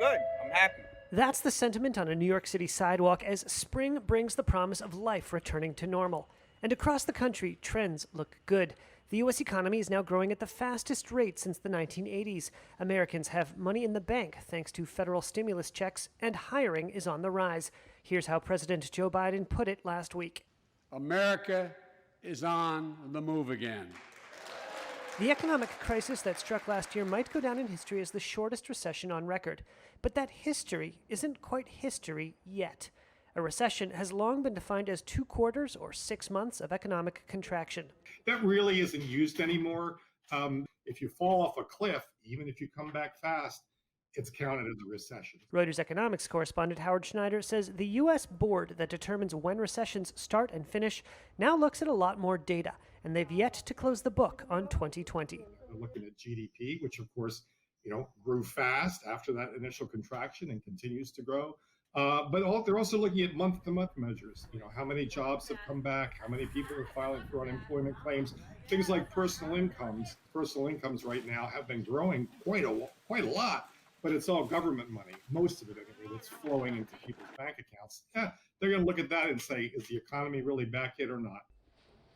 good. I'm happy. That's the sentiment on a New York City sidewalk as spring brings the promise of life returning to normal. And across the country, trends look good. The U.S. economy is now growing at the fastest rate since the 1980s. Americans have money in the bank thanks to federal stimulus checks, and hiring is on the rise. Here's how President Joe Biden put it last week. America is on the move again. The economic crisis that struck last year might go down in history as the shortest recession on record. But that history isn't quite history yet. A recession has long been defined as 2 quarters or 6 months of economic contraction. That really isn't used anymore. If you fall off a cliff, even if you come back fast, it's counted as a recession. Reuters economics correspondent Howard Schneider says the U.S. board that determines when recessions start and finish now looks at a lot more data, and they've yet to close the book on 2020. They're looking at GDP, which of course, grew fast after that initial contraction and continues to grow. But they're also looking at month-to-month measures. How many jobs have come back, how many people are filing for unemployment claims, things like personal incomes. Personal incomes right now have been growing quite a lot, but it's all government money, most of it anyway, that's flowing into people's bank accounts. They're going to look at that and say, is the economy really back yet or not?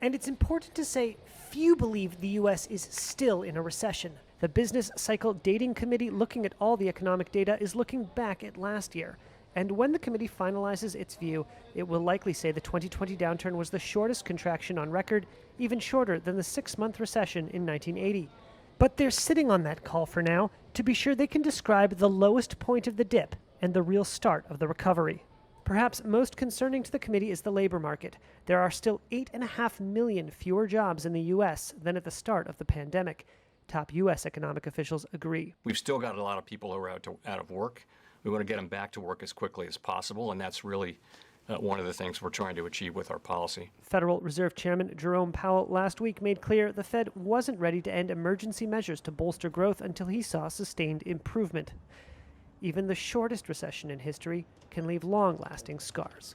And it's important to say few believe the U.S. is still in a recession. The Business Cycle Dating Committee, looking at all the economic data, is looking back at last year. And when the committee finalizes its view, it will likely say the 2020 downturn was the shortest contraction on record, even shorter than the 6-month recession in 1980. But they're sitting on that call for now to be sure they can describe the lowest point of the dip and the real start of the recovery. Perhaps most concerning to the committee is the labor market. There are still 8.5 million fewer jobs in the U.S. than at the start of the pandemic. Top U.S. economic officials agree. We've still got a lot of people who are out of work. We want to get them back to work as quickly as possible, and that's really one of the things we're trying to achieve with our policy. Federal Reserve Chairman Jerome Powell last week made clear the Fed wasn't ready to end emergency measures to bolster growth until he saw sustained improvement. Even the shortest recession in history can leave long-lasting scars.